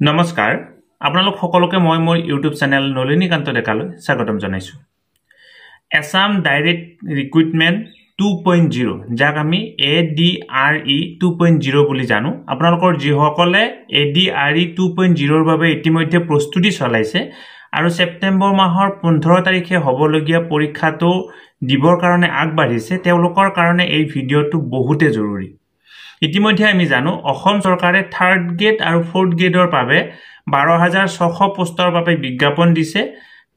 নমস্কাৰ আপোনালোক সকলোকে মই মোৰ ইউটিউব চেনেল নলিনীকান্ত ডেকালৈ স্বাগতম জনাইছো এছাম ডাইৰেক্ট ৰিক্ৰুটমেণ্ট 2.0 যাক আমি ADRE 2.0 বুলি জানো আপোনালোকৰ যিসকলে ADRE 2.0 ৰ বাবে ইতিমধ্যে প্ৰস্তুতি চলাইছে আৰু সেপ্টেম্বৰ মাহৰ 15 তাৰিখে হ'বলগীয়া পৰীক্ষাটো দিবৰ কাৰণে আগবাঢ়িছে তেওঁলোকৰ কাৰণে এই ভিডিঅটো বহুতে জৰুৰী ইতিমধ্যে আমি জানো অসম চৰকাৰে থাৰ্ড গ্ৰেড আৰু ফৰ্থ গ্ৰেডৰ বাবে 12600 পোষ্টৰ বাবে বিজ্ঞাপন দিছে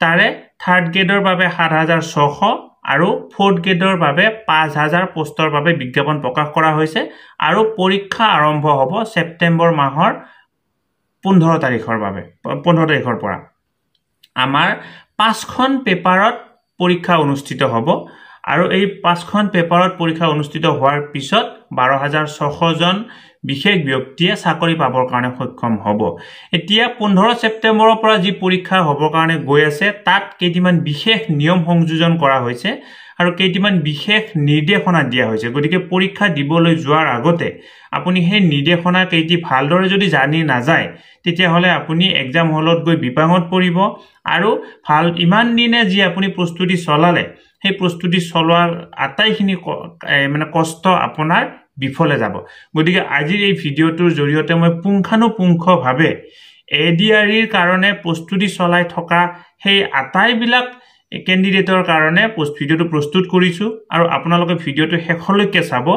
তাৰে থাৰ্ড গ্ৰেডৰ বাবে 7600 আৰু ফৰ্থ গ্ৰেডৰ বাবে 5000 পোষ্টৰ বাবে বিজ্ঞাপন প্ৰকাশ কৰা হৈছে আৰু পৰীক্ষা আৰম্ভ হ'ব সেপ্টেম্বৰ মাহৰ 15 তাৰিখৰ পৰা আমাৰ 5খন পেপাৰত পৰীক্ষা অনুষ্ঠিত হ'ব আৰু এই 5খন পেপাৰত পৰীক্ষা অনুষ্ঠিত হোৱাৰ পিছত 12600 জন বিশেষ ব্যক্তিয়ে চাকৰি পাবৰ কাৰণে সক্ষম হ'ব এতিয়া 15 সেপ্টেম্বৰৰ পৰা যি পৰীক্ষা হ'বৰ কাৰণে গৈ আছে তাত কেইটিমান বিশেষ নিয়ম সংযোজন কৰা হৈছে আৰু কেইটিমান বিশেষ নিৰ্দেশনা দিয়া হৈছে গতিকে পৰীক্ষা দিবলৈ যোৱাৰ আগতে আপুনি সেই নিৰ্দেশনা কেইটি ভালদৰে যদি জানি নাযায় তেতিয়া হলে আপুনি এক্সাম হলত গৈ বিপাঙত পৰিব আৰু ভাল ইমান দিনে যি আপুনি প্ৰস্তুতি চলালে সেই প্ৰস্তুতি চলোৱাৰ আটাইখিনি মানে কষ্ট আপোনাৰ বিফলে যাব গতিকে আজিৰ এই ভিডিঅটোৰ জৰিয়তে মই পুংখানুপুংখভাৱে ADRE ৰ কাৰণে প্ৰস্তুতি চলাই থকা সেই আটাইবিলাক কেণ্ডিডেটৰ কাৰণে ভিডিঅটো প্ৰস্তুত কৰিছো আৰু আপোনালোকে ভিডিঅটো শেষলৈকে চাব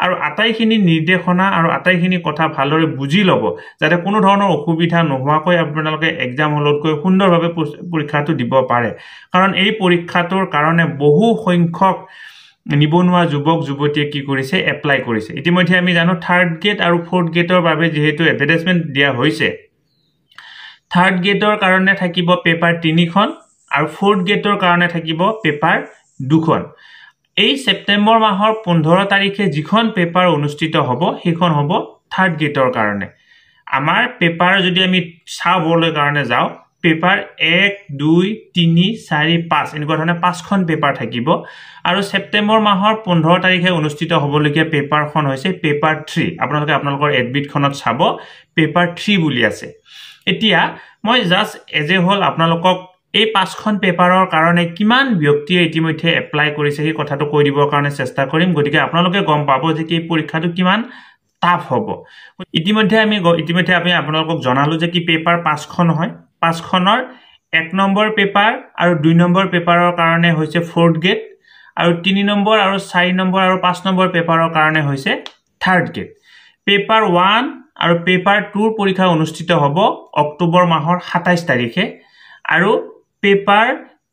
আৰু আটাইখিনি নিৰ্দেশনা আৰু আটাইখিনি কথা ভালদৰে বুজি ল'ব যাতে কোনো ধৰণৰ অসুবিধা নোহোৱাকৈ আপোনালোকে এক্সাম হলত গৈ সুন্দৰভাৱে পৰীক্ষাটো দিব পাৰে কাৰণ এই পৰীক্ষাটোৰ কাৰণে বহু সংখ্যক নিবনুৱা যুৱক যুৱতীয়ে কি কৰিছে এপ্লাই কৰিছে ইতিমধ্যে আমি জানো থাৰ্ড গ্ৰেড আৰু ফৰ্থ গ্ৰেডৰ বাবে যেহেতু এডভাৰটাইজমেন্ট দিয়া হৈছে থাৰ্ড গ্ৰেডৰ কাৰণে থাকিব পেপাৰ 3খন আৰু ফৰ্থ গ্ৰেডৰ কাৰণে থাকিব পেপাৰ 2খন এই সেপ্টেম্বৰ মাহৰ 15 তাৰিখে যিখন পেপাৰ অনুষ্ঠিত হ'ব সেইখন হ'ব থাৰ্ড গ্ৰেডৰ কাৰণে আমাৰ পেপাৰ যদি আমি চাবলৈ কাৰণে যাও পেপাৰ 1 2 3 4 5 এনেকুৱা ধৰণে 5খন পেপাৰ থাকিব আৰু সেপ্টেম্বৰ মাহৰ 15 তাৰিখে অনুষ্ঠিত হ'বলগীয়া পেপাৰখন হৈছে পেপাৰ 3 আপোনালোকে আপোনালোকৰ এডমিটখনত চাব পেপাৰ 3 বুলি আছে এতিয়া মই জাস্ট এজ এ হোল আপোনালোকক এই 5খন পেপাৰৰ কাৰণে কিমান ব্যক্তিয়ে ইতিমধ্যে এপ্লাই কৰিছে সেই কথাটো কৈ দিবৰ কাৰণে চেষ্টা কৰিম গতিকে আপোনালোকে গম পাব যে এই পৰীক্ষাটো কিমান টাফ হ'ব ইতিমধ্যে আমি আপোনালোকক জনালো যে কি পেপাৰ 5খন হয় 5খনৰ 1 নম্বৰ পেপাৰ আৰু 2 নম্বৰ পেপাৰৰ কাৰণে হৈছে ফৰ্থ গ্ৰেড আৰু 3 নম্বৰ আৰু 4 নম্বৰ আৰু 5 নম্বৰ পেপাৰৰ কাৰণে হৈছে থাৰ্ড গ্ৰেড পেপাৰ 1 আৰু পেপাৰ 2 ৰ পৰীক্ষা অনুষ্ঠিত হ'ব অক্টোবৰ মাহৰ 27 তাৰিখে আৰু পেপাৰ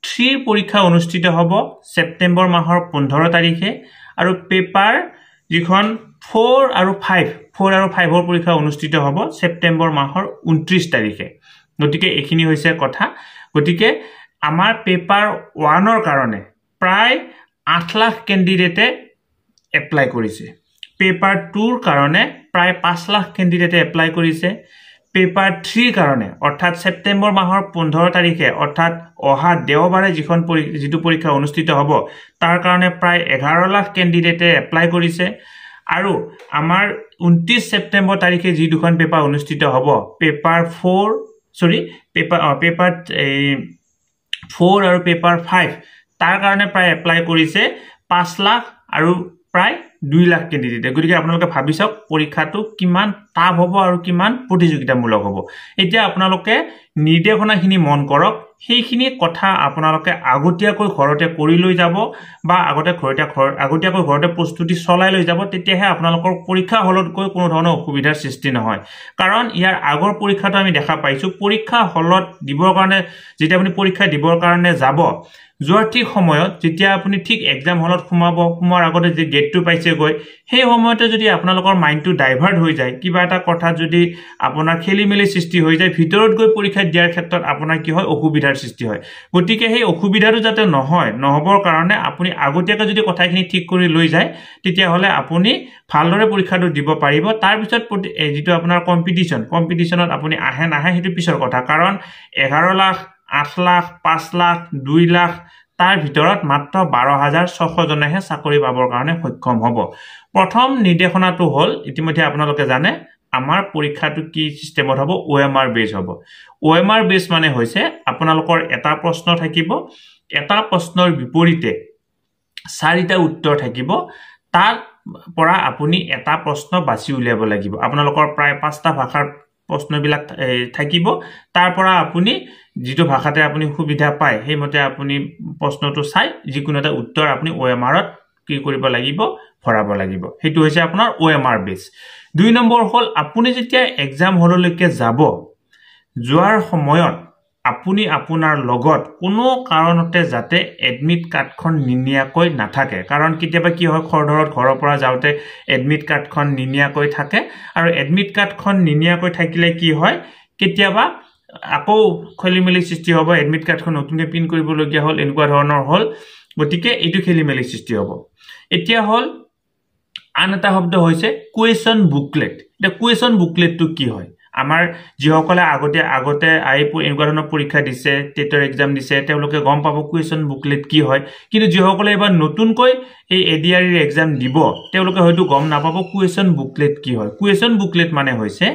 3 ৰ পৰীক্ষা অনুষ্ঠিত হ'ব সেপ্টেম্বৰ মাহৰ 15 তাৰিখে আৰু পেপাৰ যিখন 4 আৰু 5 ৰ পৰীক্ষা অনুষ্ঠিত হ'ব সেপ্টেম্বৰ মাহৰ 29 তাৰিখে গতিকে এখিনি হৈছে কথা গতিকে আমাৰ পেপাৰ 1 ৰ কাৰণে প্ৰায় 8 লাখ কেণ্ডিডেটে এপ্লাই কৰিছে পেপাৰ 2 ৰ কাৰণে প্ৰায় 5 লাখ কেণ্ডিডেটে এপ্লাই কৰিছে পেপাৰ 3 ৰ কাৰণে অৰ্থাৎ সেপ্টেম্বৰ মাহৰ 15 তাৰিখে অৰ্থাৎ অহা দেওবাৰে যিটো পৰীক্ষা অনুষ্ঠিত হ'ব তাৰ কাৰণে প্ৰায় 11 লাখ কেণ্ডিডেটে এপ্লাই কৰিছে আৰু আমাৰ 29 সেপ্টেম্বৰ তাৰিখে যি দুখন পেপাৰ অনুষ্ঠিত হ'ব পেপাৰ 4 আৰু পেপাৰ 5 তাৰ কাৰণে প্ৰায় এপ্লাই কৰিছে 5 লাখ আৰু প্ৰায় 2 লাখ কেণ্ডিডেটে গতিকে আপোনালোকে ভাবি চাওক পৰীক্ষাটো কিমান টাফ হ'ব আৰু কিমান প্ৰতিযোগিতামূলক হ'ব এতিয়া আপোনালোকে নিৰ্দেশনাখিনি মন কৰক সেইখিনি কথা আপোনালোকে আগতীয়াকৈ ঘৰতে কৰি লৈ যাব বা আগতীয়াকৈ ঘৰতে প্ৰস্তুতি চলাই লৈ যাব তেতিয়াহে আপোনালোকৰ পৰীক্ষা হলত গৈ কোনো ধৰণৰ অসুবিধাৰ সৃষ্টি নহয় কাৰণ ইয়াৰ আগৰ পৰীক্ষাটো আমি দেখা পাইছো পৰীক্ষা হলত দিবৰ কাৰণে যেতিয়া আপুনি পৰীক্ষা দিবৰ কাৰণে যাব যোৱাৰ ঠিক সময়ত যেতিয়া আপুনি ঠিক এক্সাম হলত সোমাৰ আগতে যে গেটটো পাইছে গৈ সেই সময়তে যদি আপোনালোকৰ মাইণ্ডটো ডাইভাৰ্ট হৈ যায় কিবা এটা কথা যদি আপোনাৰ খেলিমেলি সৃষ্টি হৈ যায় ভিতৰত গৈ পৰীক্ষা দিয়াৰ ক্ষেত্ৰত আপোনাৰ কি হয় অসুবিধাৰ সৃষ্টি হয় গতিকে সেই অসুবিধাটো যাতে নহবৰ কাৰণে আপুনি আগতীয়াকৈ যদি কথাখিনি ঠিক কৰি লৈ যায় তেতিয়া হলে আপুনি ভালদৰে পৰীক্ষাটো দিব পাৰিব তাৰ পিছত যেটো আপোনাৰ কম্পিটিশনত আপুনি আহে নাহে হেতু পিছৰ কথা কাৰণ 11 লাখ 8 লাখ 5 লাখ 2 লাখ তাৰ ভিতৰত মাত্ৰ 12600 জনেহে চাকৰি পাবৰ কাৰণে সক্ষম হ'ব প্ৰথম নিৰ্দেশনাটো হ'ল ইতিমধ্যে আপোনালোকে জানে আমাৰ পৰীক্ষাটো কি সিস্টেমত হ'ব OMR বেস হ'ব OMR বেস মানে হৈছে আপোনালোকৰ এটা প্ৰশ্ন থাকিব এটা প্ৰশ্নৰ বিপৰীতে চাৰিটা উত্তৰ থাকিব তাৰ পৰা আপুনি এটা প্ৰশ্ন বাছি উলিয়াব লাগিব আপোনালোকৰ প্ৰায় 5টা ভাষাৰ প্ৰশ্নবিলাক থাকিব তাৰ পৰা আপুনি যেটো ভাষাতে আপুনি সুবিধা পায় সেইমতে আপুনি প্ৰশ্নটো চাই যিকোনো এটা উত্তৰ আপুনি OMR ত কি কৰিব লাগিব ভৰাব লাগিব হেতু হৈছে আপোনাৰ OMR বেস 2 নম্বৰ হল আপুনি যেতিয়া এক্সাম হললৈকে যাব যোৱাৰ সময়ত আপুনি আপোনাৰ লগত কোনো কাৰণতে যাতে এডমিট কাৰ্ডখন নিনিয়াকৈ নাথাকে কাৰণ কেতিয়াবা কি হয় খৰধৰত ঘৰৰ পৰা যাওতে এডমিট কাৰ্ডখন নিনিয়াকৈ থাকে আৰু এডমিট কাৰ্ডখন নিনিয়াকৈ থাকিলে কি হয় কেতিয়াবা আকৌ খেলিমেলি সৃষ্টি হ'ব এডমিট কাৰ্ডখন নতুনকৈ পিন কৰিব লগিয়া হল এনেকুৱা ধৰণৰ হল গতিকে এটো খেলিমেলি সৃষ্টি হ'ব এতিয়া হল আন এটা শব্দ হৈছে কুৱেশ্যন বুকলেট এটা কুৱেশ্যন বুকলেটটো কি হয় আমাৰ যিসকলে আগতে এনেকুৱা ধৰণৰ পৰীক্ষা দিছে টেটৰ এক্সাম দিছে তেওঁলোকে গম পাব কুৱেশ্যন বুকলেট কি হয় কিন্তু যিসকলে এবাৰ নতুনকৈ এই এডিআৰই এক্সাম দিব তেওঁলোকে হয়তো গম নাপাব কুৱেশ্যন বুকলেট কি হয় কুৱেশ্যন বুকলেট মানে হৈছে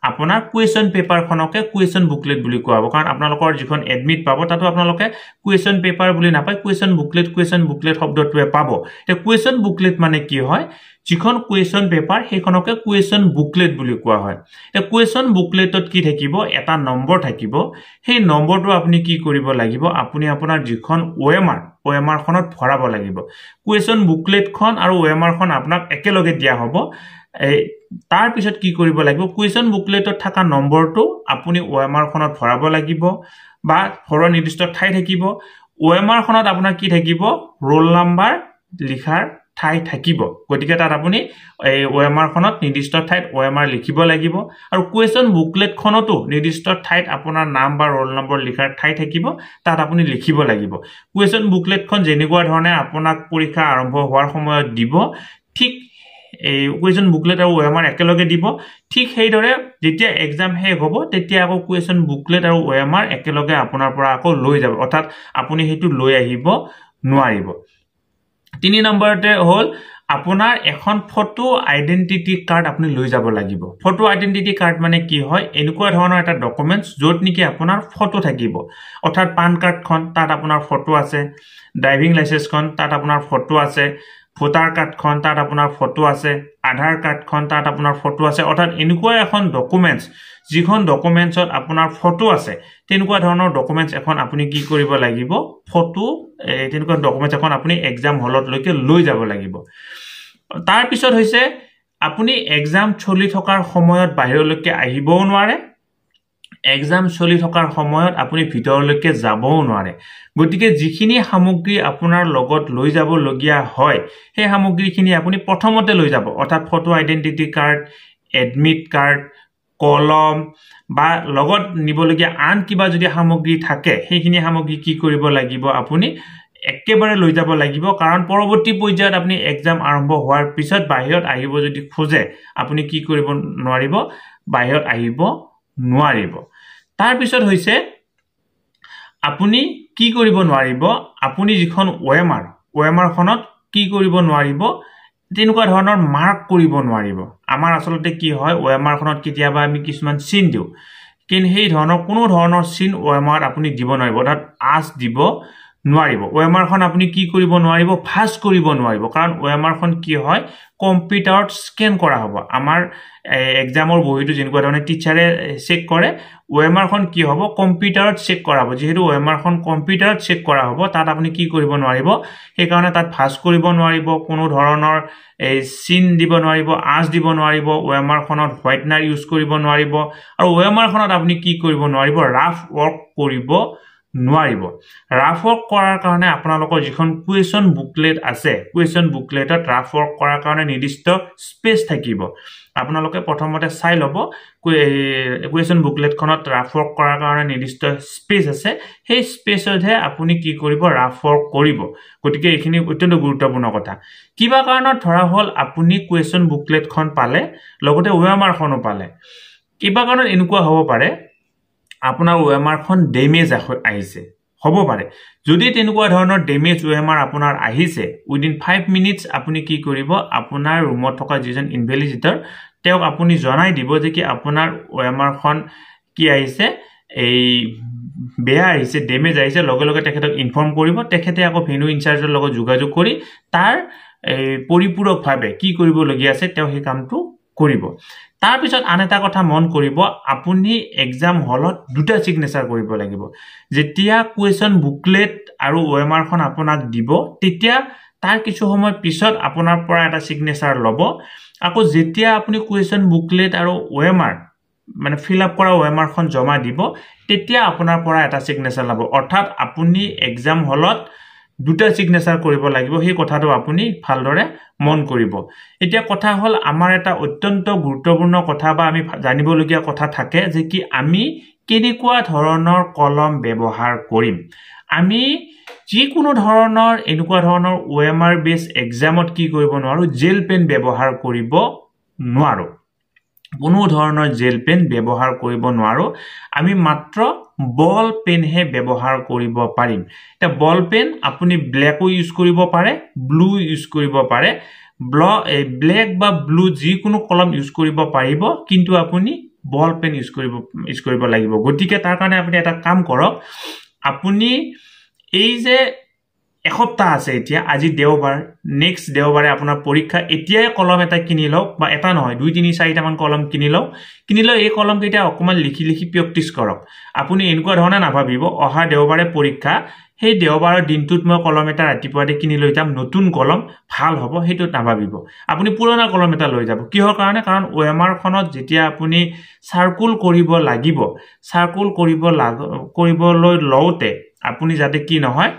আপোনাৰ কুৱেশ্যন পেপাৰখনকে কুৱেশ্যন বুকলেট বুলি কোৱা হ'ব কাৰণ আপোনালোকৰ যিখন এডমিট পাব তাতো আপোনালোকে কুৱেশ্যন পেপাৰ বুলি নাপায় কুৱেশ্যন বুকলেট শব্দটোৱে পাব তে কুৱেশ্যন বুকলেট মানে কি হয় যিখন কুৱেশ্যন পেপাৰ সেইখনকে কুৱেশ্যন বুকলেট বুলি কোৱা হয় তে কুৱেশ্যন বুকলেটত কি থাকিব এটা নম্বৰ থাকিব সেই নম্বৰটো আপুনি কি কৰিব লাগিব আপুনি আপোনাৰ যিখন OMR খনত ভৰাব লাগিব কুৱেশ্যন বুকলেটখন আৰু OMR খন আপোনাক একেলগে দিয়া হ'ব তাৰ পিছত কি কৰিব লাগিব কুৱেশ্যন বুকলেটত থকা নম্বৰটো আপুনি OMR খনত ভৰাব লাগিব বা ভৰৰ নিৰ্দিষ্ট ঠাই থাকিব OMR খনত আপোনাৰ কি থাকিব ৰোল নাম্বাৰ লিখাৰ ঠাই থাকিব গতিকে তাত আপুনি এই OMR খনত নিৰ্দিষ্ট ঠাইত OMR লিখিব লাগিব আৰু কুৱেশ্যন বুকলেট খনতো নিৰ্দিষ্ট ঠাইত আপোনাৰ নাম বা ৰোল নম্বৰ লিখাৰ ঠাই থাকিব তাত আপুনি লিখিব লাগিব কুৱেশ্যন বুকলেটখন যেনেকুৱা ধৰণে আপোনাক পৰীক্ষা আৰম্ভ হোৱাৰ সময়ত দিব ঠিক এই কুৱেশ্যন বুকলেট আৰু OMR একেলগে দিব ঠিক সেইদৰে যেতিয়া এক্সাম শেষ হ'ব তেতিয়া আকৌ কুৱেশ্যন বুকলেট আৰু OMR একেলগে আপোনাৰ পৰা আকৌ লৈ যাব অৰ্থাৎ আপুনি হেতু লৈ আহিব নোৱাৰিব 3 নম্বৰতে হল আপোনাৰ এখন ফটো আইডেন্টিটি কাৰ্ড আপুনি লৈ যাব লাগিব ফটো আইডেন্টিটি কাৰ্ড মানে কি হয় এনেকুৱা ধৰণৰ এটা ডকুমেন্টস য'ত নেকি আপোনাৰ ফটো থাকিব অৰ্থাৎ পান কাৰ্ডখন তাত আপোনাৰ ফটো আছে ড্ৰাইভিং লাইসেন্সখন তাত আপোনাৰ ফটো আছে ভোটাৰ কাৰ্ডখন তাত আপোনাৰ ফটো আছে আধাৰ কাৰ্ডখন তাত আপোনাৰ ফটো আছে অৰ্থাৎ এনেকুৱা এখন ডকুমেন্টস যিখন ডকুমেন্টছত আপোনাৰ ফটো আছে তেনেকুৱা ধৰণৰ ডকুমেন্টস এখন আপুনি কি কৰিব লাগিব ফটো তেনেকুৱা ডকুমেন্টস এখন আপুনি এক্সাম হলত লৈকে লৈ যাব লাগিব তাৰ পিছত হৈছে আপুনি এক্সাম চলি থকাৰ সময়ত বাহিৰলৈকে আহিবও নোৱাৰে এক্সাম চলি থকাৰ সময়ত আপুনি ভিতৰলৈকে যাবও নোৱাৰে গতিকে যিখিনি সামগ্ৰী আপোনাৰ লগত লৈ যাব লগিয়া হয় সেই সামগ্ৰীখিনি আপুনি প্ৰথমতে লৈ যাব অৰ্থাৎ photo identity card admit card কলম বা লগত নিবলগিয়া আন কিবা যদি সামগ্ৰী থাকে সেইখিনি সামগ্ৰী কি কৰিব লাগিব আপুনি একেবাৰে লৈ যাব লাগিব কাৰণ পৰৱৰ্তী পৰ্যায়ত আপুনি এক্সাম আৰম্ভ হোৱাৰ পিছত বাহিৰত আহিব যদি খোজে আপুনি কি কৰিব নোৱাৰিব বাহিৰত আহিব নোৱাৰিব তাৰ পিছত হৈছে আপুনি কি কৰিব নোৱাৰিব আপুনি যিখন OMR খনত কি কৰিব নোৱাৰিব তেনেকুৱা ধৰণৰ মাৰ্ক কৰিব নোৱাৰিব আমাৰ আসলতে কি হয় OMR খনত কেতিয়াবা আমি কিছুমান চিন দিও কিন্তু সেই ধৰণৰ কোনো ধৰণৰ চিন OMR আপুনি দিব নোৱাৰিব অৰ্থাৎ আজ দিব নোৱাৰিব OMR খন আপুনি কি কৰিব নোৱাৰিব ফাষ্ট কৰিব নোৱাৰিব কাৰণ OMR খন কি হয় কম্পিউটাৰত স্ক্যান কৰা হ'ব আমাৰ এক্সামৰ বহিটো যেনেকুৱা ধৰণে টিচাৰে চেক কৰে OMR খন কি হ'ব কম্পিউটাৰত চেক কৰা হ'ব যেহেতু OMR খন কম্পিউটাৰত চেক কৰা হ'ব তাত আপুনি কি কৰিব নোৱাৰিব সেই কাৰণে তাত ফাষ্ট কৰিব নোৱাৰিব কোনো ধৰণৰ চিন দিব নোৱাৰিব আজ দিব নোৱাৰিব OMR খনত হোৱাইটনাৰ ইউজ কৰিব নোৱাৰিব আৰু OMR খনত আপুনি কি কৰিব নোৱাৰিব ৰাফ ওয়াৰ্ক কৰিব নোৱাৰিব ৰাফ ওয়াৰ্ক কৰাৰ কাৰণে আপোনালোকৰ যিখন কুৱেশ্যন বুকলেট আছে কুৱেশ্যন বুকলেটত ৰাফ ওয়াৰ্ক কৰাৰ কাৰণে নিৰ্দিষ্ট স্পেচ থাকিব আপোনালোকে প্ৰথমতে চাই লব কুৱেশ্যন বুকলেটখনত ৰাফ ওয়াৰ্ক কৰাৰ কাৰণে নিৰ্দিষ্ট স্পেচ আছে সেই স্পেচতহে আপুনি কি কৰিব ৰাফ ওয়াৰ্ক কৰিব গতিকে এইখিনি অত্যন্ত গুৰুত্বপূৰ্ণ কথা কিবা কাৰণত ধৰা হল আপুনি কুৱেশ্যন বুকলেটখন পালে লগতে OMR খনো পালে কিবা কাৰণত এনেকুৱা হ'ব পাৰে আপোনাৰ OMR খন ড্যামেজ আহিছে হ'ব পাৰে যদি তেনেকুৱা ধৰণৰ ড্যামেজ OMR আপোনাৰ আহিছে উইদিন 5 মিনিটস আপুনি কি কৰিব আপোনাৰ ৰুমত থকা যিজন ইনভেলিজিটৰ তেওঁক আপুনি জনাই দিব যে কি আপোনাৰ ওএমআৰখন কি আহিছে এই বেয়া আহিছে ড্যামেজ আহিছে লগে লগে তেখেতক ইনফৰ্ম কৰিব তেখেতে আকৌ ভেনু ইনচাৰ্জৰ লগত যোগাযোগ কৰি তাৰ পৰিপূৰকভাৱে কি কৰিবলগীয়া আছে তেওঁ সেই কামটো কৰিব তাৰ পিছত আন এটা কথা মন কৰিব আপুনি এক্সাম হলত দুটা সিগনেচাৰ কৰিব লাগিব যেতিয়া কোৱেশ্চন বুকলেট আৰু ওএমআৰখন আপোনাক দিব তেতিয়া তাৰ কিছু সময় পিছত আপোনাৰ পৰা এটা সিগনেচাৰ ল'ব আকৌ যেতিয়া আপুনি কোৱেশ্চন বুকলেট আৰু ওএমআৰ মানে ফিল আপ কৰা ওএমআৰখন জমা দিব তেতিয়া আপোনাৰ পৰা এটা সিগনেচাৰ ল'ব অৰ্থাৎ আপুনি এক্সাম হলত দুটা সিগনেচাৰ কৰিব লাগিব সেই কথাটো আপুনি ভালদৰে মন কৰিব এতিয়া কথা হল আমাৰ এটা অত্যন্ত গুৰুত্বপূৰ্ণ কথা বা আমি জানিবলগীয়া কথা থাকে যে কি আমি কেনেকুৱা ধৰণৰ কলম ব্যৱহাৰ কৰিম আমি যিকোনো ধৰণৰ এনেকুৱা ধৰণৰ ওএমআৰ বেস এক্সামত কি কৰিব নোৱাৰো জেল পেন ব্যৱহাৰ কৰিব নোৱাৰো কোনো ধৰণৰ জেল পেন ব্যৱহাৰ কৰিব নোৱাৰো আমি মাত্ৰ বল পেন হে ব্যৱহাৰ কৰিব পাৰিম এটা বল পেন আপুনি ব্ল্যাকও ইউজ কৰিব পাৰে ব্লু ইউজ কৰিব পাৰে ব্ল্যাক বা ব্লু যিকোনো কলম ইউজ কৰিব পাৰিব কিন্তু আপুনি বল পেন ইউজ কৰিব লাগিব গতিকে তাৰ কাৰণে আপুনি এটা কাম কৰক আপুনি এই যে এসপ্তাহ আছে এতিয়া আজি দেওবাৰ নেক্সট দেওবাৰে আপোনাৰ পৰীক্ষা এতিয়াই কলম এটা কিনি লওক বা এটা নহয় 2 3 4টা মান কলম কিনি লওক এই কলম কেইটা অকমান লিখি প্ৰেক্টিস কৰক আপুনি এনেকুৱা ধৰণে নাভাবিব অহা দেওবাৰে পৰীক্ষা সেই দেওবাৰৰ দিনটোত মই কলম এটা ৰাতিপুৱাতে কিনি লৈ যাম নতুন কলম ভাল হ'ব হেতু নাভাবিব আপুনি পুৰণা কলম এটা লৈ যাব কিহৰ কাৰণে কাৰণ ওএমআৰ খনত যেতিয়া আপুনি সাৰ্কুল কৰিব লাগিব সাৰ্কুল কৰিবলৈ লওতে আপুনি যাতে কি নহয়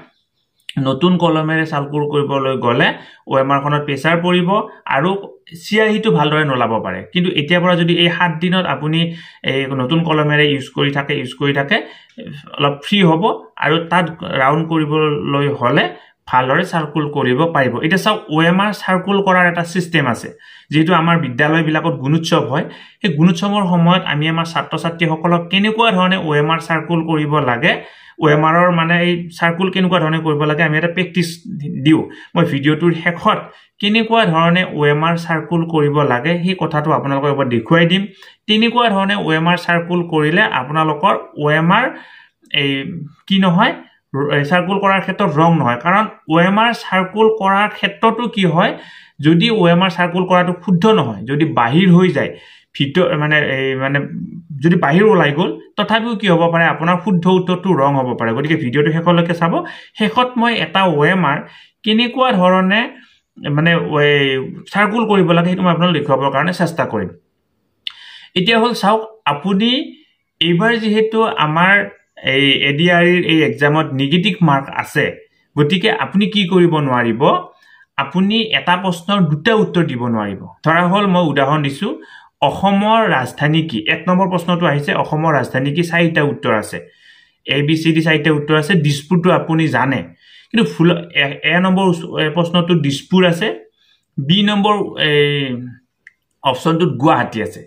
নতুন কলমেৰে সাৰ্কুল কৰিবলৈ গলে ওএমআৰ খনত প্ৰেসাৰ পৰিব আৰু সিয়াহিটো ভালদৰে নলাব পাৰে কিন্তু এতিয়া পৰা যদি এই 7 দিনত আপুনি এই নতুন কলমেৰে ইউজ কৰি থাকে অলপ ফ্ৰী হ'ব আৰু তাত ৰাউন্ড কৰিবলৈ হলে ভালদৰে সাৰ্কুল কৰিব পাৰিব এটা সব ওএমআৰ সাৰ্কুল কৰাৰ এটা সিস্টেম আছে যেটো আমাৰ বিদ্যালয় বিলাকত গুণোৎসৱ হয় এই গুণোৎসৱৰ সময়ত আমি আমাৰ ছাত্ৰ ছাত্ৰী সকলক কেনেকুৱা ধৰণে ওএমআৰ সাৰ্কুল কৰিব লাগে ওএমআৰৰ মানে এই সাৰ্কুল কেনেকুৱা ধৰণে কৰিব লাগে আমি এটা প্ৰেক্টিস দিও মই ভিডিওটোৰ শেষত কেনেকুৱা ধৰণে ওএমআৰ সাৰ্কুল কৰিব লাগে সেই কথাটো আপোনালোকক এবাৰ দেখুৱাই দিম তেনেকুৱা ধৰণে ওএমআৰ সাৰ্কুল কৰিলে আপোনালোকৰ ওএমআৰ এই কি নহয় সাৰ্কুল কৰাৰ ক্ষেত্ৰত ৰং নহয় কাৰণ ওএমআৰ সাৰ্কুল কৰাৰ ক্ষেত্ৰটো কি হয় যদি ওএমআৰ সাৰ্কুল কৰাটো শুদ্ধ নহয় যদি বাহিৰ হৈ যায় ভিতৰ মানে যদি বাহিৰ ওলাই গল তথাপিও কি হ'ব পাৰে আপোনাৰ শুদ্ধ উত্তৰটো ৰং হ'ব পাৰে গতিকে ভিডিওটো শেষলৈকে চাব শেষত মই এটা ওএমআৰ কেনেকুৱা ধৰণে মানে সাৰ্কুল কৰিব লাগে সেইটো মই আপোনালোকক দেখুৱাবৰ কাৰণে চেষ্টা কৰিম এতিয়া হল চাওক আপুনি এইবাৰ যেহেতু আমাৰ এই এডিআৰইৰ এই এক্সামত নেগেটিভ মাৰ্ক আছে গতিকে আপুনি কি কৰিব নোৱাৰিব আপুনি এটা প্ৰশ্নৰ দুটা উত্তৰ দিব নোৱাৰিব ধৰা হল মই উদাহৰণ দিছো অসমৰ ৰাজধানী কি এক নম্বৰ প্ৰশ্নটো আহিছে অসমৰ ৰাজধানী কি 4টা উত্তৰ আছে ABCD 4টা উত্তৰ আছে দিছপুৰটো আপুনি জানে কিন্তু এ নম্বৰ প্ৰশ্নটো দিছপুৰ আছে বি নম্বৰ অপচনটো গুৱাহাটী আছে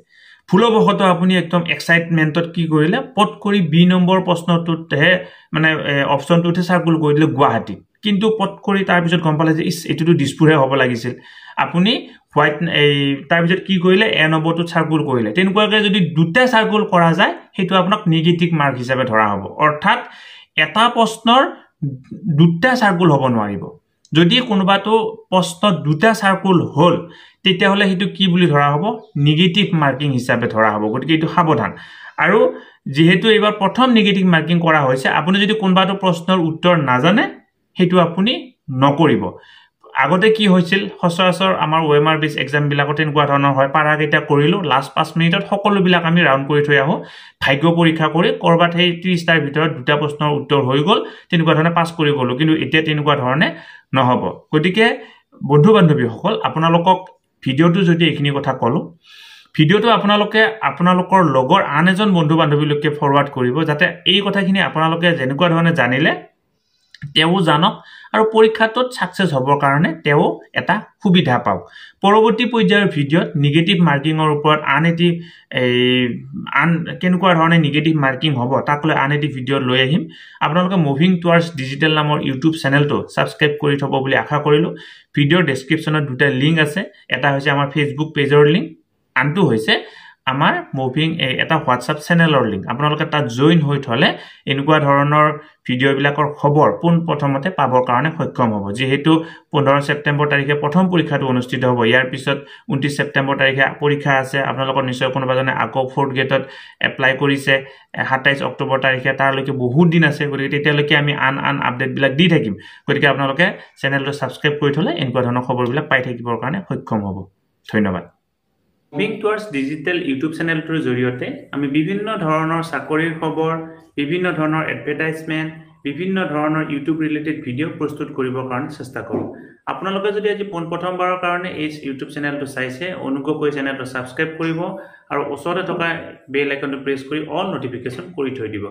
ফুলবহত আপুনি একদম এক্সাইটমেন্টত কি কৰিলে পট কৰি বি নম্বৰ প্ৰশ্নটোতে মানে অপচনটোতে সাৰ্কুল কৰি দিলে গুৱাহাটী কিন্তু পট কৰি তাৰ পিছত গম পালে যে এটোটো দিছপুৰহে হ'ব লাগিছিল আপুনি হোৱাইট এই তাৰ পিছত কি কৰিলে এ নম্বৰটো সাৰ্কুল কৰিলে তেনেকুৱাকৈ যদি দুটা সাৰ্কুল কৰা যায় হেতু আপোনাক নেগেটিভ মাৰ্ক হিচাপে ধৰা হ'ব অৰ্থাৎ এটা প্ৰশ্নৰ দুটা সাৰ্কুল হ'ব নোৱাৰিব যদি কোনোবাটো প্ৰশ্ন দুটা সাৰ্কুল হল তেতিয়া হলে হেতু কি বুলি ধৰা হ'ব নেগেটিভ মাৰ্কিং হিচাপে ধৰা হ'ব গতিকে এটো সাৱধান আৰু যেহেতু এবাৰ প্ৰথম নেগেটিভ মাৰ্কিং কৰা হৈছে আপুনি যদি কোনোবাটো প্ৰশ্নৰ উত্তৰ নাজানে হেতু আপুনি নকৰিব আগতে কি হৈছিল সচৰাচৰ আমাৰ ওএমআৰ বেস এক্সাম বিলাকত এনেকুৱা ধৰণৰ হয় পাৰাকেইটা কৰিলো লাষ্ট 5 মিনিটত সকলো বিলাক আমি ৰাউন্ড কৰি থৈ আহো ভাগ্য পৰীক্ষা কৰি কৰবাত সেই 30টাৰ ভিতৰত দুটা প্ৰশ্নৰ উত্তৰ হৈ গল তেনেকুৱা ধৰণে পাস কৰি গলো কিন্তু এতিয়া তেনেকুৱা ধৰণে নহব গতিকে বন্ধু বান্ধৱী সকল আপোনালোকক ভিডিওটো যদি এইখিনি কথা কলো ভিডিওটো আপোনালোকৰ লগৰ আন এজন বন্ধু বান্ধৱীলৈকে ফৰৱাৰ্ড কৰিব যাতে এই কথাখিনি আপোনালোকে যেনেকুৱা ধৰণে জানিলে তেও জানক আৰু পৰীক্ষাটোত সাকসেস হ'বৰ কাৰণে তেও এটা সুবিধা পাওক পৰৱৰ্তী পৰ্যায়ৰ ভিডিওত নেগেটিভ মাৰ্কিংৰ ওপৰত আন কেনেকুৱা ধৰণে নেগেটিভ মাৰ্কিং হ'ব তাক লৈ আন এটি ভিডিও লৈ আহিম আপোনালোকে মুভিং টুৱাৰ্ডছ ডিজিটেল নামৰ ইউটিউব চেনেলটো সাবস্ক্ৰাইব কৰি থব বুলি আশা কৰিলো ভিডিওৰ ডেসক্ৰিপচনত দুটা লিংক আছে এটা হৈছে আমাৰ ফেসবুক পেজৰ লিংক আনটো হৈছে আমাৰ মুভিং এটা হোৱাটছআপ চেনেলৰ লিংক আপোনালোকে তাত জইন হৈ থলে এনেকুৱা ধৰণৰ ভিডিঅ'বিলাকৰ খবৰ পোনপ্ৰথমতে পাবৰ কাৰণে সক্ষম হ'ব যেহেতু 15 ছেপ্টেম্বৰ তাৰিখে প্ৰথম পৰীক্ষাটো অনুষ্ঠিত হ'ব ইয়াৰ পিছত 29 ছেপ্টেম্বৰ তাৰিখে পৰীক্ষা আছে আপোনালোকৰ নিশ্চয় কোনোবাজনে আকৌ 4th গ্ৰেডত এপ্লাই কৰিছে 27 অক্টোবৰ তাৰিখে তাৰলৈকে বহুত দিন আছে গতিকে তেতিয়ালৈকে আমি আন আপডেটবিলাক দি থাকিম গতিকে আপোনালোকে চেনেলটো সাবস্ক্ৰাইব কৰি থলে এনেকুৱা ধৰণৰ খবৰবিলাক পাই থাকিবৰ কাৰণে সক্ষম হ'ব ধন্যবাদ মুভিং টুৱাৰ্ডছ ডিজিটেল ইউটিউব চেনেলটোৰ জৰিয়তে আমি বিভিন্ন ধৰণৰ চাকৰিৰ খবৰ বিভিন্ন ধৰণৰ এডভাৰটাইজমেন্ট বিভিন্ন ধৰণৰ ইউটিউব ৰিলেটেড ভিডিঅ' প্ৰস্তুত কৰিবৰ কাৰণে চেষ্টা কৰোঁ আপোনালোকে যদি আজি প্ৰথমবাৰৰ কাৰণে এই ইউটিউব চেনেলটো চাইছে অনুগ্ৰহ কৰি চেনেলটো সাবস্ক্ৰাইব কৰিব আৰু ওচৰতে থকা বেল আইকনটো প্ৰেছ কৰি অল নটিফিকেশ্যন কৰি থৈ দিব